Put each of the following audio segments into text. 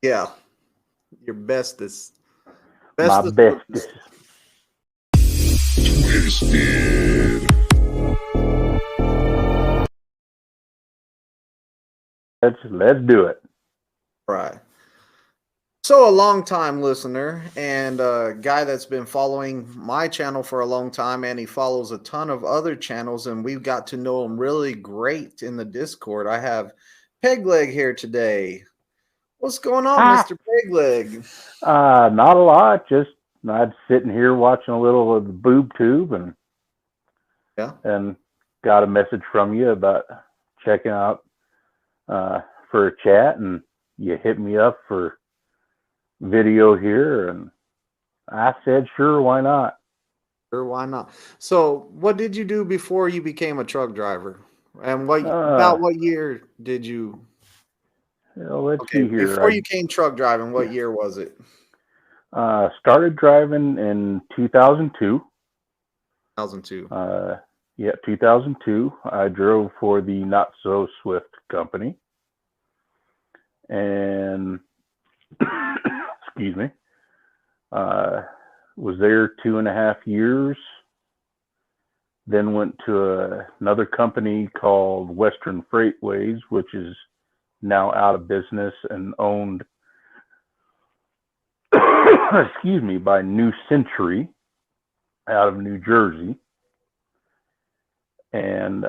Yeah, your bestest. My Bestest of bestest. bestest. Twisted. Let's do it. Right. So, a long time listener and a guy that's been following my channel for a long time, and he follows a ton of other channels, and we've got to know him really great in the Discord. I have Pegleg here today. What's going on, Ah, Mr. Pegleg? not a lot. Just I'm sitting here watching a little of the boob tube, Yeah. and got a message from you about checking out for a chat, and you hit me up for video here, and I said, sure, why not? Sure, why not? So, what did you do before you became a truck driver? And Uh, about what year did you? let's Okay, see here. before you came truck driving, what year was it? I started driving in 2002. 2002. Yeah, 2002. I drove for the Not So Swift company, and excuse me, uh, was there 2.5 years. Then went to another company called Western Freightways, which is now out of business and owned, excuse me, by New Century out of New Jersey. And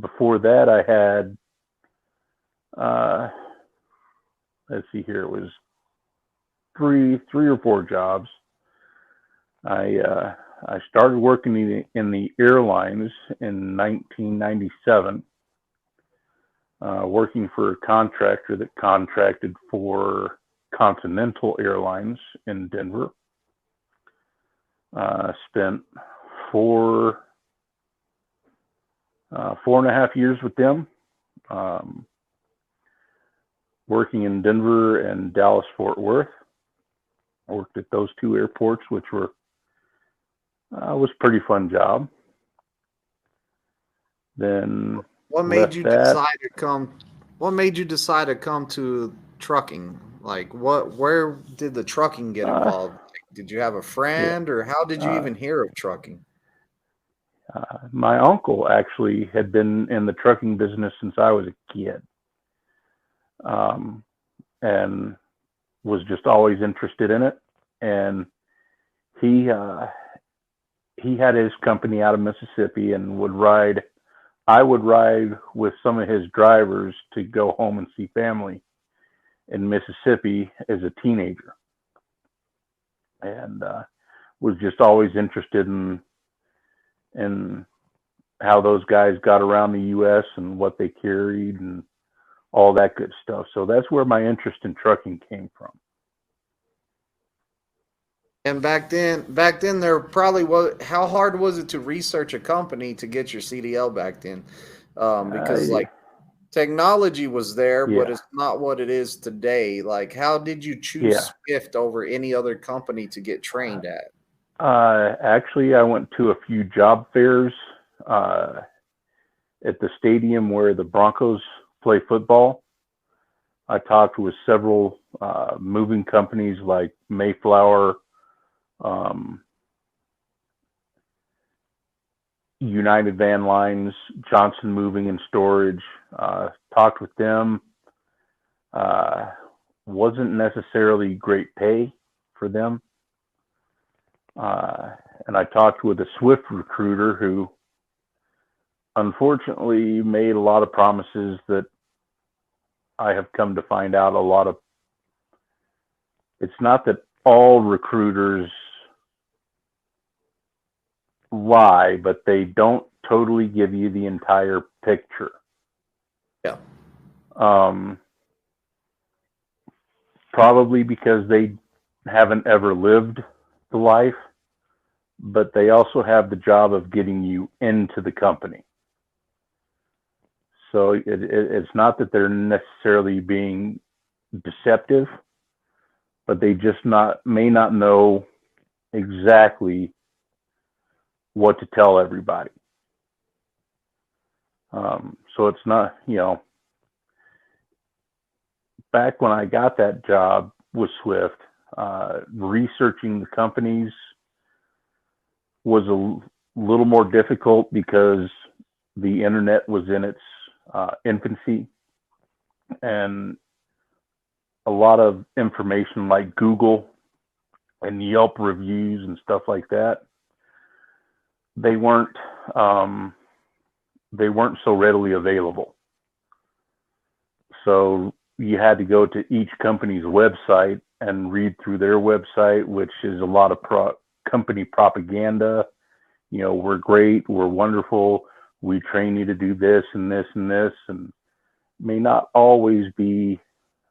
before that, I had, uh, let's see here, it was three or four jobs. I started working in the airlines in 1997, working for a contractor that contracted for Continental Airlines in Denver. Spent four 4.5 years with them, um, working in Denver and Dallas Fort Worth. I worked at those two airports, which were was a pretty fun job. Then What made left you that. decide to come? What made you decide to come to trucking? Like, what? Where did the trucking get Uh, involved? Like, did you have a yeah, friend, or how did you uh, even hear of trucking? my uncle actually had been in the trucking business since I was a kid, um, and was just always interested in it. And he uh, he had his company out of Mississippi and would ride. I would ride with some of his drivers to go home and see family in Mississippi as a teenager, and was just always interested in how those guys got around the U.S. and what they carried and all that good stuff. So that's where my interest in trucking came from. And back then, there probably was. How hard was it to research a company to get your CDL back then? Because Uh, like technology was there, but yeah, it's not what it is today. Like, how did you yeah. choose Swift over any other company to get trained at? Actually, I went to a few job fairs uh, at the stadium where the Broncos play football. I talked with several moving companies like Mayflower, um, United Van Lines, Johnson Moving and Storage. Talked with them. Uh, wasn't necessarily great pay for them. Uh, and I talked with a Swift recruiter who unfortunately made a lot of promises that I have come to find out a lot of. It's not that all recruiters lie, but they don't totally give you the entire picture. Yeah. Um, Probably because they haven't ever lived the life, but they also have the job of getting you into the company. So it's not that they're necessarily being deceptive, but they just not may not know exactly what to tell everybody. So it's not, back when I got that job with Swift, researching the companies was a little more difficult because the internet was in its infancy, and a lot of information like Google and Yelp reviews and stuff like that, they weren't so readily available. So you had to go to each company's website and read through their website, which is a lot of company propaganda. You know, we're great, we're wonderful, we train you to do this and this and this, and may not always be,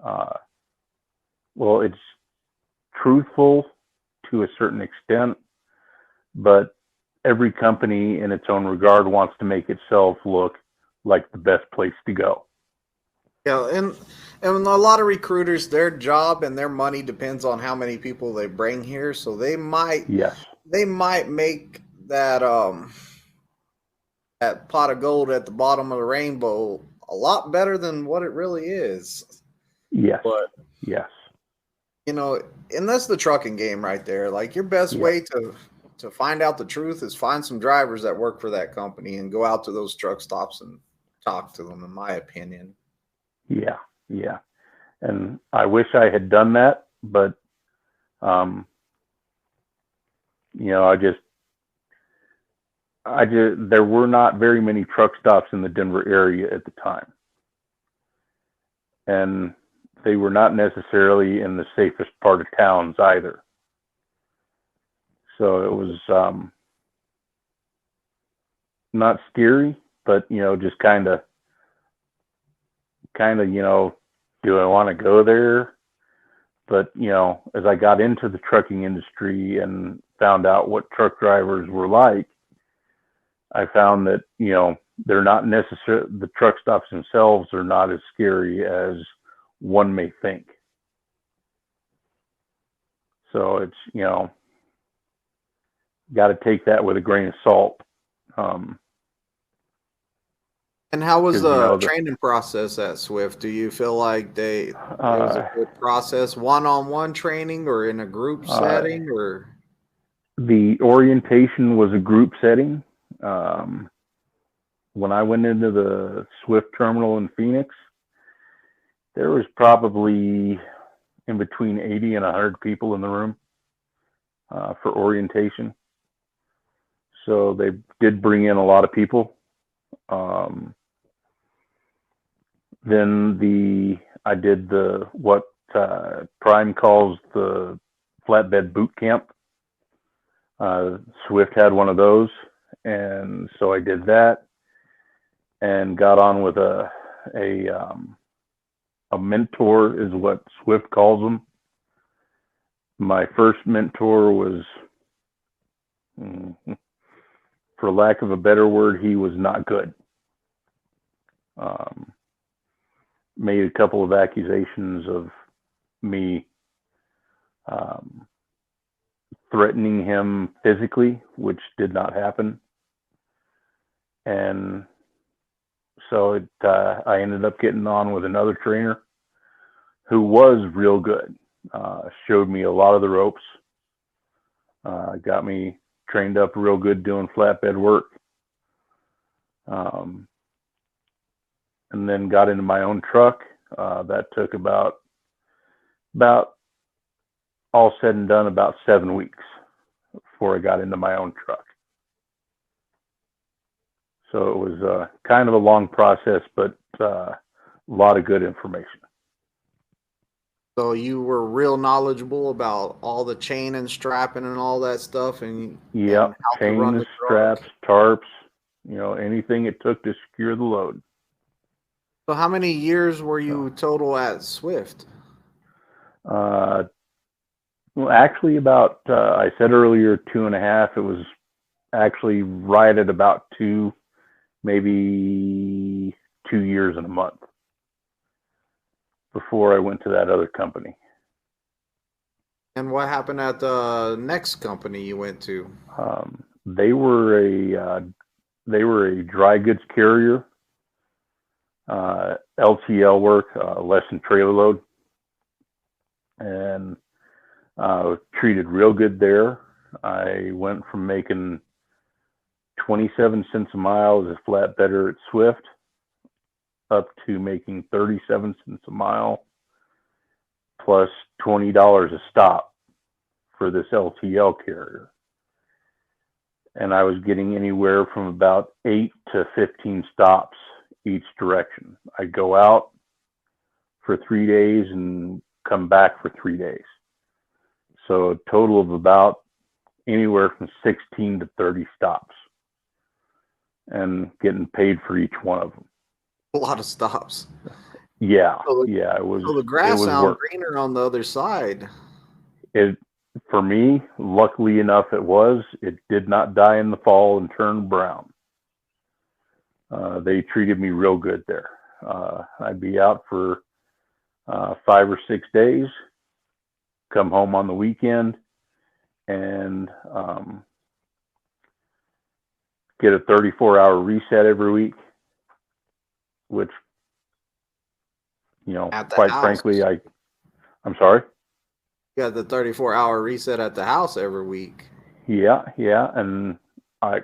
well, it's truthful to a certain extent, but every company in its own regard wants to make itself look like the best place to go. Yeah, and a lot of recruiters, their job and their money depends on how many people they bring here. So they might make that that pot of gold at the bottom of the rainbow a lot better than what it really is. Yes. But yes. you know, and that's the trucking game right there. Like your best way to find out the truth is find some drivers that work for that company and go out to those truck stops and talk to them, in my opinion. Yeah, yeah. And I wish I had done that, but you know, there were not very many truck stops in the Denver area at the time. And they were not necessarily in the safest part of towns either. So it was not scary, but, you know, just kind of, you know, do I want to go there? But, you know, as I got into the trucking industry and found out what truck drivers were like, I found that, you know, they're not necessarily, the truck stops themselves are not as scary as one may think. So it's, you know, got to take that with a grain of salt. And how was the training process at Swift? Do you feel like it was a good process, one-on-one training or in a group setting? Or the orientation was a group setting. When I went into the Swift terminal in Phoenix, there was probably in between 80 and 100 people in the room for orientation. So they did bring in a lot of people. Then I did what Prime calls the flatbed boot camp. Swift had one of those, and so I did that and got on with a mentor, is what Swift calls them. My first mentor was, for lack of a better word, he was not good. Made a couple of accusations of me threatening him physically, which did not happen. And so I ended up getting on with another trainer who was real good. Showed me a lot of the ropes. Got me trained up real good doing flatbed work. And then got into my own truck. That took about all said and done about 7 weeks before I got into my own truck. So it was kind of a long process, but a lot of good information. So you were real knowledgeable about all the chain and strapping and all that stuff, and yeah, chains, straps, tarps, you know, anything it took to secure the load. So how many years were you total at Swift? Well, actually about, I said earlier 2.5. It was actually right at about 2, maybe 2 years and a month before I went to that other company. And what happened at the next company you went to? They were a dry goods carrier, LTL work, less than trailer load. and treated real good there. I went from making 27 cents a mile as a flatbedder at Swift up to making 37 cents a mile plus $20 a stop for this LTL carrier. And I was getting anywhere from about 8 to 15 stops each direction. I'd go out for 3 days and come back for 3 days. So a total of about anywhere from 16 to 30 stops, and getting paid for each one of them. A lot of stops. Yeah, So yeah, it was. So the grass it was sounds work. greener on the other side. It, for me, luckily enough, it was. It did not die in the fall and turn brown. They treated me real good there. I'd be out for 5 or 6 days, come home on the weekend, and get a 34-hour reset every week, which, At the quite house. frankly, I'm sorry? You got the 34-hour reset at the house every week. Yeah, and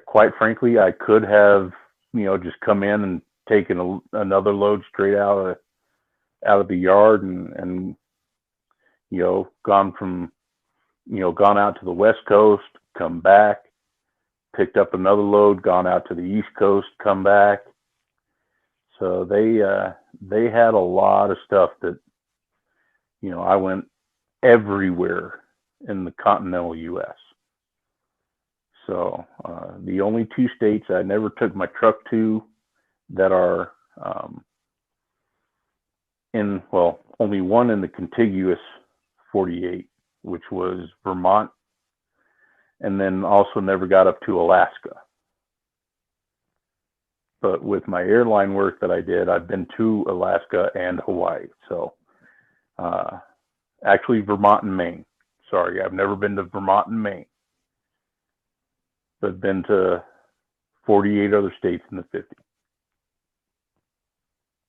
quite frankly, I could have, just come in and taken another load straight out of the yard and gone out to the West Coast, come back, picked up another load, gone out to the East Coast, come back. So they had a lot of stuff that, I went everywhere in the continental U.S. So the only 2 states I never took my truck to that are only one in the contiguous 48, which was Vermont, and then also never got up to Alaska. But with my airline work that I did, I've been to Alaska and Hawaii. So actually Vermont and Maine. Sorry, I've never been to Vermont and Maine, but been to 48 other states in the 50.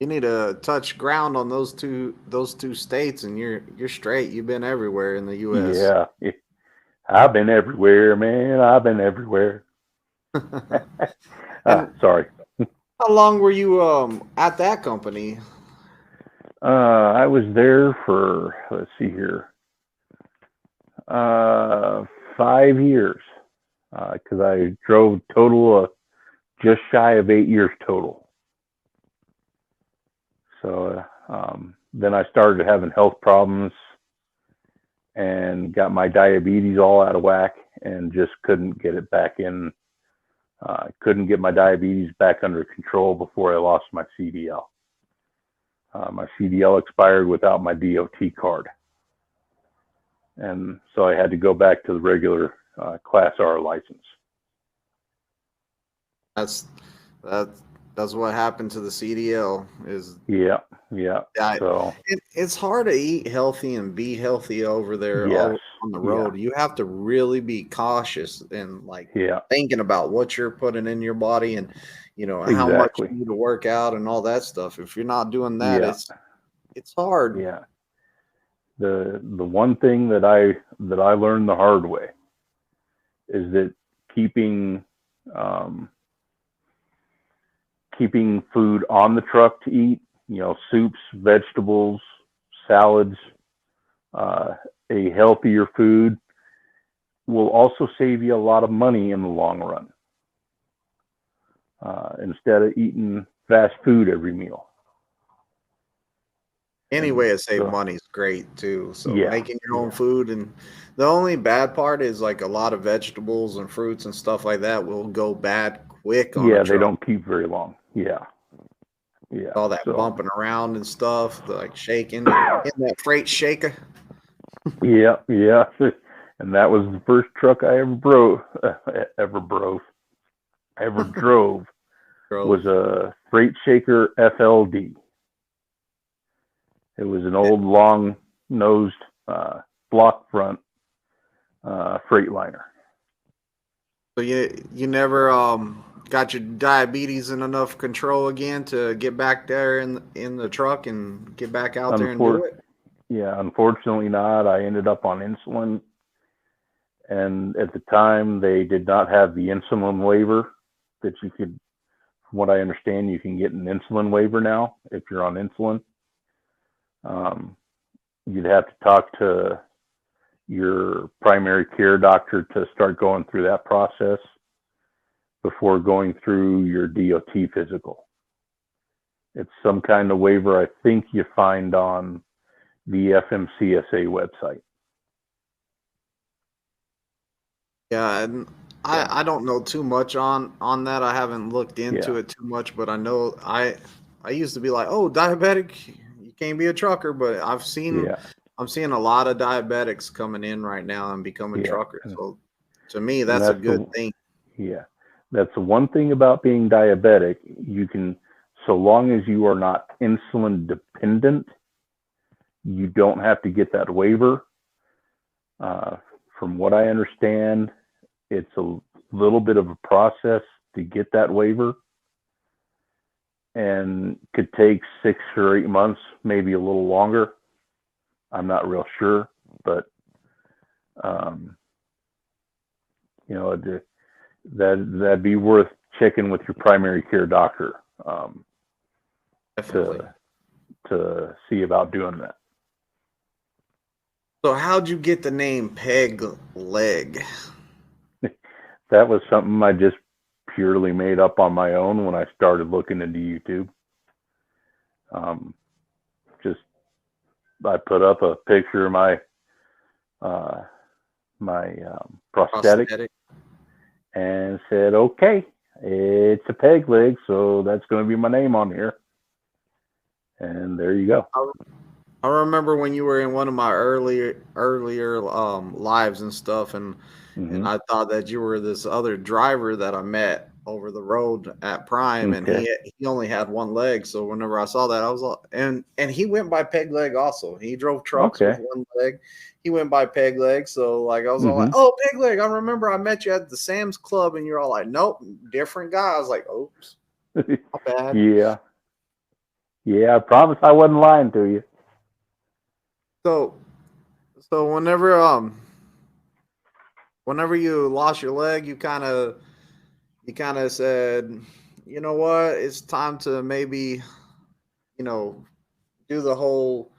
You need to touch ground on those two states, and you're straight. You've been everywhere in the U.S. Yeah, I've been everywhere, man. I've been everywhere. Sorry. How long were you at that company? I was there for, let's see here, 5 years, because I drove total just shy of 8 years total. So then I started having health problems and got my diabetes all out of whack and just couldn't get it back in. Couldn't get my diabetes back under control before I lost my CDL. My CDL expired without my DOT card. And so I had to go back to the regular Class R license. That's what happened to the CDL. Yeah. So it's hard to eat healthy and be healthy over there. Yes. On the road. You have to really be cautious and thinking about what you're putting in your body and how much you need to work out and all that stuff. If you're not doing that, it's hard. Yeah. The one thing that I learned the hard way is that keeping food on the truck to eat, soups, vegetables, salads, a healthier food will also save you a lot of money in the long run. Instead of eating fast food every meal. Any way to save money is great too. So making your own food, and the only bad part is like a lot of vegetables and fruits and stuff like that will go bad quick on a truck. They don't keep very long. Yeah. All that bumping around and stuff, like shaking, hitting that freight shaker. Yeah. And that was the first truck I ever drove. Was a freight shaker FLD. It was an old long-nosed block front Freightliner. So you never got your diabetes in enough control again to get back there in the truck and get back out there and do it? Yeah, unfortunately not. I ended up on insulin, and at the time they did not have the insulin waiver that you could, from what I understand, you can get an insulin waiver now if you're on insulin. You'd have to talk to your primary care doctor to start going through that process before going through your DOT physical. It's some kind of waiver I think you find on the FMCSA website. Yeah, and I don't know too much on that. I haven't looked into it too much, but I know I used to be like, oh, diabetic, you can't be a trucker, but I'm seeing a lot of diabetics coming in right now and becoming truckers. So to me, that's a good thing. Yeah, that's the one thing about being diabetic. You can, so long as you are not insulin dependent, you don't have to get that waiver. From what I understand, it's a little bit of a process to get that waiver, and could take 6 or 8 months, maybe a little longer. I'm not real sure, but you know, that'd be worth checking with your primary care doctor to see about doing that. So how'd you get the name Peg Leg? That was something I just purely made up on my own when I started looking into YouTube. Just I put up a picture of my prosthetic and said, okay, it's a peg leg, so that's going to be my name on here. And there you go. I remember when you were in one of my earlier lives and stuff, and I thought that you were this other driver that I met over the road at Prime, and he only had one leg. So whenever I saw that, I was like, and he went by Peg Leg also. He drove trucks with one leg. He went by Peg Leg. So like I was all like, oh, Peg Leg. I remember I met you at the Sam's Club, and you're all like, nope, different guy. I was like, oops, not bad. Yeah, I promise I wasn't lying to you. So whenever you lost your leg, you kind of said, you know what, it's time to maybe, do the whole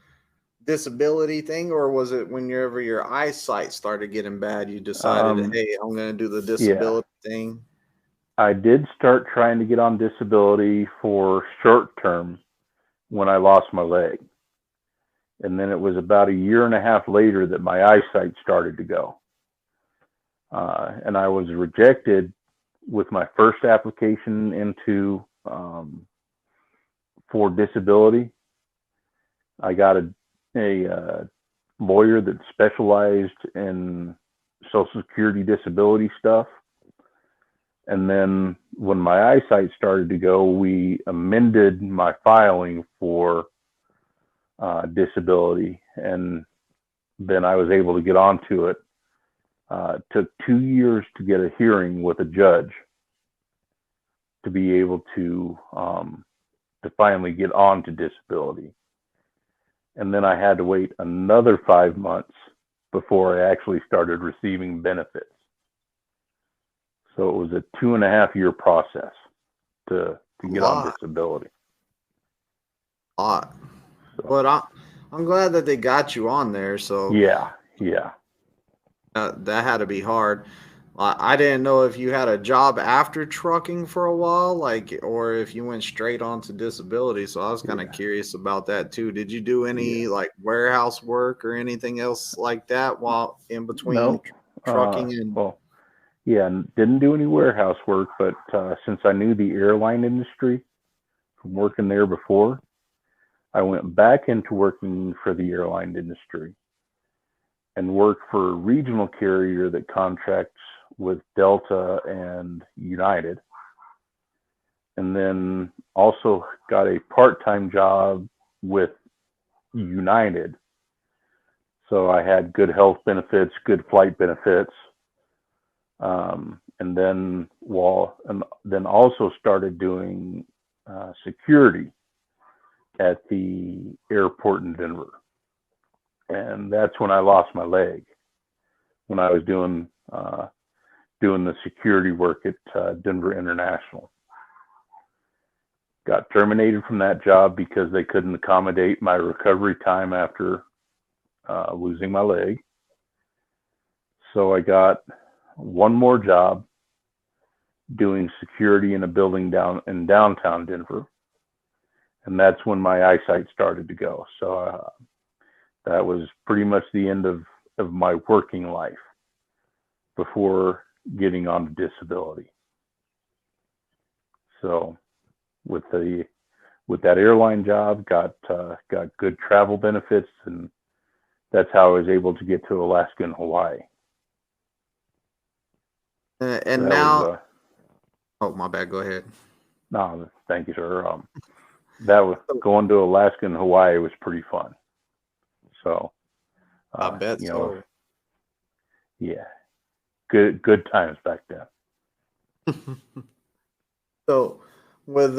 disability thing, or was it whenever your eyesight started getting bad, you decided, hey, I'm going to do the disability thing? I did start trying to get on disability for short term when I lost my leg. And then it was about 1.5 years later that my eyesight started to go. And I was rejected with my first application into for disability. I got a lawyer that specialized in Social Security disability stuff. And then when my eyesight started to go, we amended my filing for disability, and then I was able to get onto it. It took 2 years to get a hearing with a judge to be able to finally get on to disability. And then I had to wait another 5 months before I actually started receiving benefits. So it was a 2.5-year process to get on disability. So. But I'm glad that they got you on there. So yeah. That had to be hard. I didn't know if you had a job after trucking for a while, or if you went straight on to disability. So I was kind of curious about that too. Did you do any like warehouse work or anything else like that while in between trucking and? Didn't do any warehouse work, but since I knew the airline industry from working there before, I went back into working for the airline industry and worked for a regional carrier that contracts with Delta and United. And then also got a part-time job with United. So I had good health benefits, good flight benefits. And then also started doing security at the airport in Denver. And that's when I lost my leg, when I was doing the security work at Denver International. Got terminated from that job because they couldn't accommodate my recovery time after losing my leg. So I got one more job doing security in a building in downtown Denver. And that's when my eyesight started to go. So that was pretty much the end of my working life before getting on disability. So with that airline job, got good travel benefits, and that's how I was able to get to Alaska and Hawaii. And so now, oh, my bad. Go ahead. No, thank you, sir. That was going to Alaska and Hawaii was pretty fun. So I bet so. Yeah, good times back then. So, with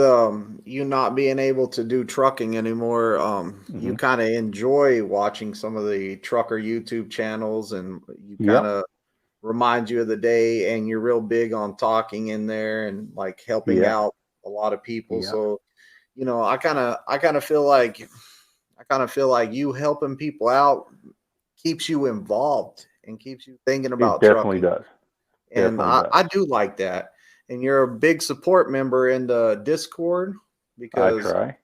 you not being able to do trucking anymore, you kind of enjoy watching some of the trucker YouTube channels, and you kind of remind you of the day, and you're real big on talking in there and like helping out a lot of people. So, you know, I kind of feel like you helping people out keeps you involved and keeps you thinking about definitely trucking. Does. And I do like that. And you're a big support member in the Discord, because I try.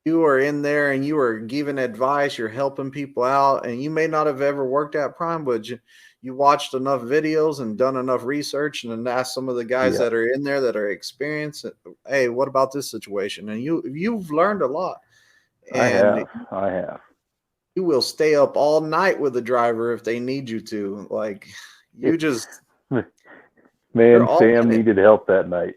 You are in there and you are giving advice, you're helping people out, and you may not have ever worked at Prime, but you watched enough videos and done enough research and then asked some of the guys that are in there that are experienced, hey, what about this situation? And you've learned a lot. And I have. You will stay up all night with the driver if they need you to. Like, you just man, Sam needed help that night.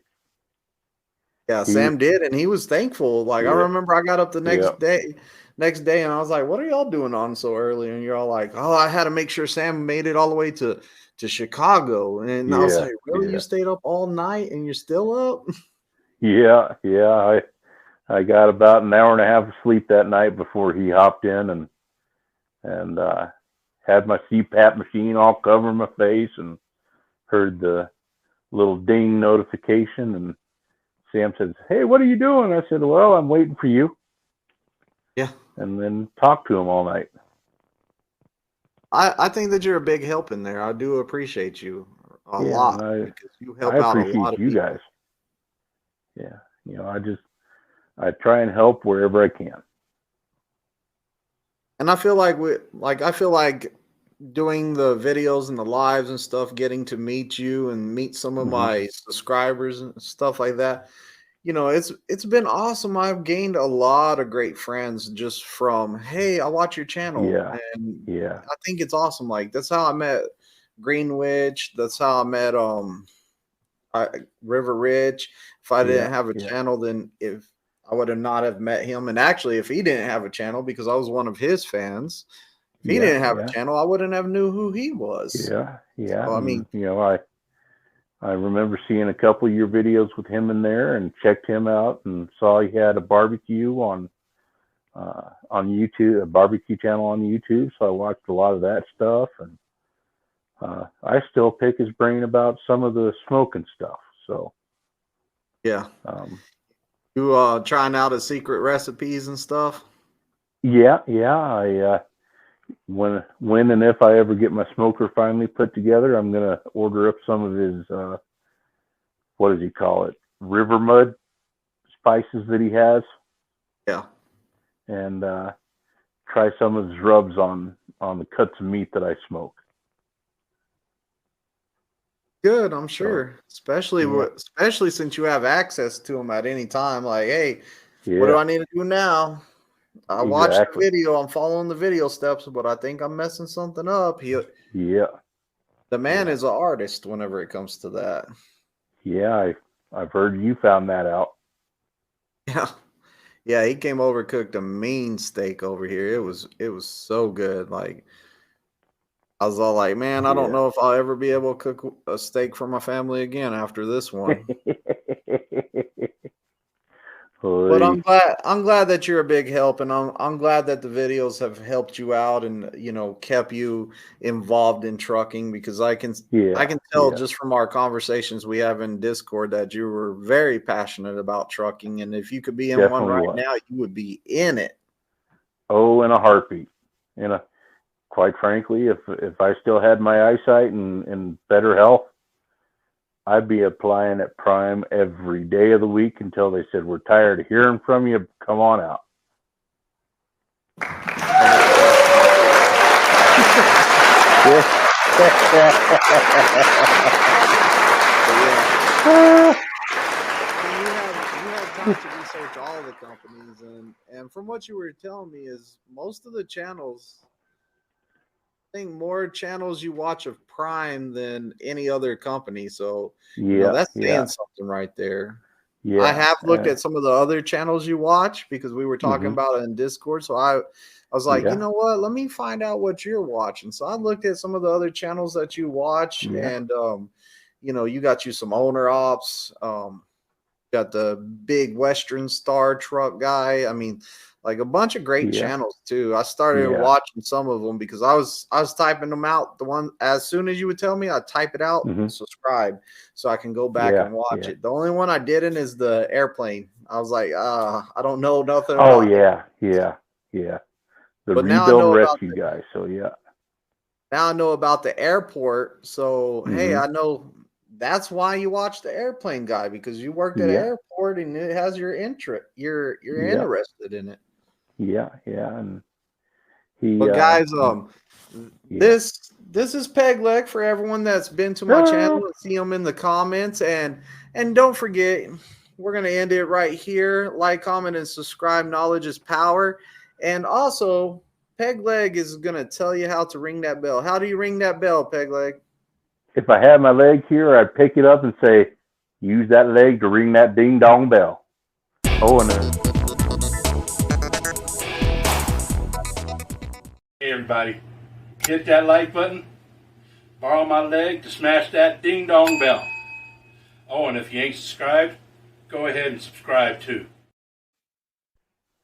Yeah, Sam did, and he was thankful. Like, I remember I got up the next day, and I was like, "What are y'all doing on so early?" And you're all like, "Oh, I had to make sure Sam made it all the way to Chicago." And I was like, "Really? You stayed up all night and you're still up?" Yeah. I got about an hour and a half of sleep that night before he hopped in and had my CPAP machine all covering my face and heard the little ding notification, and Sam says, "Hey, what are you doing?" I said, "Well, I'm waiting for you." Yeah. And then talked to him all night. I think that you're a big help in there. I do appreciate you a lot, because you help out a lot of people. Guys. Yeah. You know, I try and help wherever I can. And I feel like doing the videos and the lives and stuff, getting to meet you and meet some of my subscribers and stuff like that, you know, it's been awesome. I've gained a lot of great friends just from, hey, I watch your channel. And I think it's awesome. Like, that's how I met Greenwich. That's how I met River Rich. If I didn't have a channel, then if I would have not have met him. And actually, if he didn't have a channel, because I was one of his fans, if he didn't have a channel, I wouldn't have knew who he was. Yeah. So, I mean, you know, I remember seeing a couple of your videos with him in there and checked him out and saw he had a barbecue on YouTube, a barbecue channel on YouTube. So I watched a lot of that stuff, and I still pick his brain about some of the smoking stuff. So you trying out his secret recipes and stuff? I when and if I ever get my smoker finally put together, I'm gonna order up some of his what does he call it? River mud spices that he has. Yeah. And try some of his rubs on the cuts of meat that I smoke. Good, I'm sure. Especially since you have access to them at any time. Like, hey, what do I need to do now? I watched the video. I'm following the video steps, but I think I'm messing something up. The man is an artist whenever it comes to that. Yeah, I've heard you found that out. Yeah, he came over, cooked a mean steak over here. It was so good. Like, I was all like, man, I don't know if I'll ever be able to cook a steak for my family again after this one. But I'm glad that you're a big help, and I'm glad that the videos have helped you out and kept you involved in trucking, because I can tell just from our conversations we have in Discord that you were very passionate about trucking, and if you could be in Definitely one right was. now, you would be in it. Oh, in a heartbeat. Quite frankly, if I still had my eyesight and better health, I'd be applying at Prime every day of the week until they said, we're tired of hearing from you. Come on out. You have time to research all the companies, and from what you were telling me is most of the channels, I think more channels you watch of Prime than any other company. So that's saying something right there. Yeah, I have looked at some of the other channels you watch because we were talking about it in Discord. So I was like, you know what? Let me find out what you're watching. So I looked at some of the other channels that you watch, and you got you some owner ops. Got the big Western Star truck guy. I mean, like a bunch of great channels too. I started watching some of them because I was typing them out. The one, as soon as you would tell me, I'd type it out, subscribe, so I can go back and watch it. The only one I didn't is the airplane. I was like, I don't know nothing about it. The but rebuild rescue guy. So now I know about the airport. So hey, I know that's why you watch the airplane guy, because you worked at an airport and it has your interest. You're interested in it. And but guys, this is Peg Leg for everyone that's been to my channel. See them in the comments, and don't forget, we're gonna end it right here. Like, comment, and subscribe. Knowledge is power. And also, Peg Leg is gonna tell you how to ring that bell. How do you ring that bell, Peg Leg? If I had my leg here, I'd pick it up and say, use that leg to ring that ding dong bell. Oh, and Hey everybody, hit that like button, borrow my leg to smash that ding dong bell. Oh, and if you ain't subscribed, go ahead and subscribe too.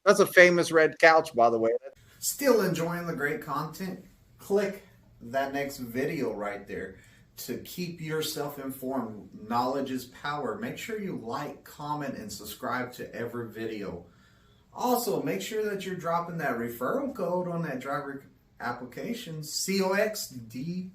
That's a famous red couch, by the way. Still enjoying the great content? Click that next video right there to keep yourself informed. Knowledge is power. Make sure you like, comment, and subscribe to every video. Also, make sure that you're dropping that referral code on that driver application, COXDJO.